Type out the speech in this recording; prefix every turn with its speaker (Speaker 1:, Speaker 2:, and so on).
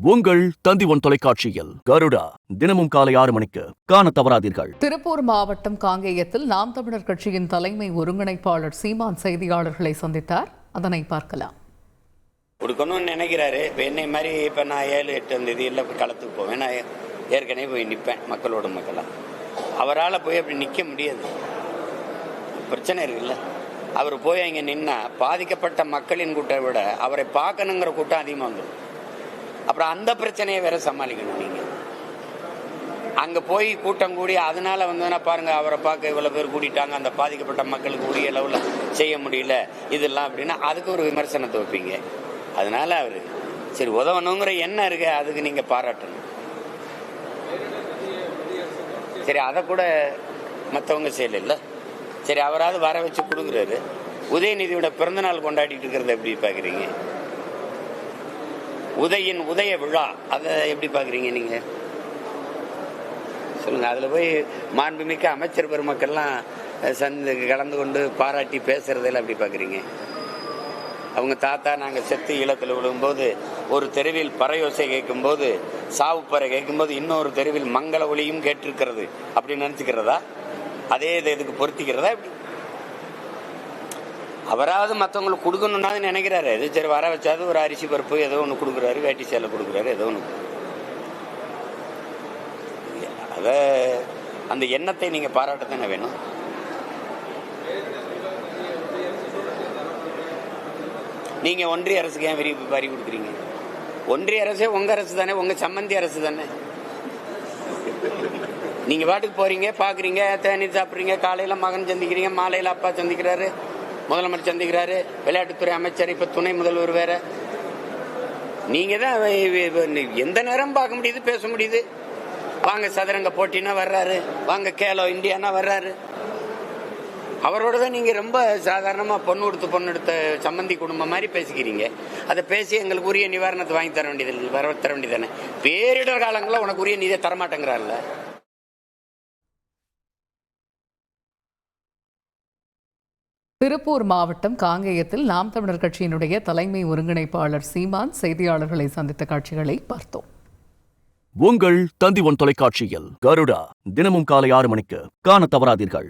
Speaker 1: உங்கள் தந்தி ஒன் தொலைக்காட்சியில் கருடா தினமும் காலை 6 மணிக்கு காண தவறாதீர்கள்.
Speaker 2: திருப்பூர் மாவட்டம் காங்கேயத்தில் நாம் தமிழர் கட்சியின் தலைமை ஒருங்கிணைப்பாளர் சீமான் செய்தியாளர்களை சந்தித்தார். அதனை பார்க்கலாம்.
Speaker 3: கொடுக்கணும்னு நினைக்கிறாரு. இப்போ என்னை மாதிரி இப்போ நான் 7-8 தேதியில் போய் களத்துக்கு போவேன். நான் ஏற்கனவே போய் நிற்பேன் மக்களோட மக்களாக. அவரால் போய் அப்படி நிற்க முடியாது, பிரச்சனை இருக்குல்ல. அவர் போய் அங்கே நின்னா பாதிக்கப்பட்ட மக்களின் கூட்டத்தை விட அவரை பார்க்கணுங்கிற கூட்டம் அதிகமாக வந்துடும். அப்புறம் அந்த பிரச்சனையை வேற சமாளிக்கணும். நீங்கள் அங்கே போய் கூட்டம் கூடி அதனால வந்ததுன்னா பாருங்க, அவரை பார்க்க இவ்வளோ பேர் கூட்டிட்டாங்க, அந்த பாதிக்கப்பட்ட மக்களுக்கு உரிய அளவில் செய்ய முடியல இதெல்லாம் அப்படின்னா அதுக்கு ஒரு விமர்சனத்தை வைப்பீங்க. அதனால அவர் சரி உதவணுங்கிற எண்ணம் இருக்கு, அதுக்கு நீங்கள் பாராட்டணும். சரி அதை கூட மற்றவங்க செய்யல. சரி அவராது வர வச்சு கொடுக்குறாரு. உதயநிதியோட பிறந்தநாள் கொண்டாடிட்டு இருக்கிறத எப்படி பார்க்குறீங்க? உதய விழா அதை எப்படி பார்க்குறீங்க நீங்கள் சொல்லுங்கள். அதில் போய் மாண்புமிக்க அமைச்சர் பெருமக்கள்லாம் கலந்து கொண்டு பாராட்டி பேசுறதெல்லாம் எப்படி பார்க்குறீங்க? அவங்க தாத்தா நாங்கள் செத்து ஈழத்தில் விழுகும்போது ஒரு தெருவில் பறையோசை கேட்கும்போது, சாவுப்பறை கேட்கும்போது இன்னொரு தெருவில் மங்கள ஒளியும் கேட்டிருக்கிறது அப்படின்னு நினச்சிக்கிறதா? அதே இதுக்கு பொருத்திக்கிறதா? எப்படி அவராவது மற்றவங்களுக்கு கொடுக்கணுன்னா நினைக்கிறாரு. இது சரி வர வச்சாது ஒரு அரிசி பருப்பு ஏதோ ஒன்று கொடுக்குறாரு, வேட்டி சேலை கொடுக்குறாரு, ஏதோ ஒன்று. அத அந்த எண்ணத்தை நீங்கள் பாராட்டத்தானே வேணும். நீங்கள் ஒன்றிய அரசுக்கு ஏன் வரி கொடுக்குறீங்க? ஒன்றிய அரசே உங்கள் அரசு தானே, உங்கள் சம்மந்தி அரசு தானே. நீங்கள் பாட்டுக்கு போகிறீங்க, பார்க்குறீங்க, தேநீர் சாப்பிட்றீங்க, காலையில் மகன் சந்திக்கிறீங்க, மாலையில் அப்பா சந்திக்கிறாரு, முதலமைச்சர் சந்திக்கிறாரு, விளையாட்டுத்துறை அமைச்சர், இப்போ துணை முதல்வர் வேற. நீங்கள் தான் எந்த நேரம் பார்க்க முடியுது, பேச முடியுது. வாங்க சதுரங்க போட்டினா வர்றாரு, வாங்க கேலோ இந்தியானா வர்றாரு. அவரோட தான் நீங்கள் ரொம்ப சாதாரணமாக பொண்ணு எடுத்த சம்மந்தி குடும்பம் மாதிரி பேசிக்கிறீங்க. அதை பேசி எங்களுக்கு உரிய நிவாரணத்தை வாங்கி தர வேண்டியது தர வேண்டியதானே. பேரிடர் காலங்களில் உனக்கு உரிய நிதியை தரமாட்டேங்கிறாருல்ல.
Speaker 2: திருப்பூர் மாவட்டம் காங்கேயத்தில் நாம் தமிழர் கட்சியினுடைய தலைமை ஒருங்கிணைப்பாளர் சீமான் செய்தியாளர்களை சந்தித்த காட்சிகளை பார்த்தோம்.
Speaker 1: உங்கள் தந்தி ஒன் தொலைக்காட்சியில் கருடா தினமும் காலை 6 மணிக்கு காண தவறாதீர்கள்.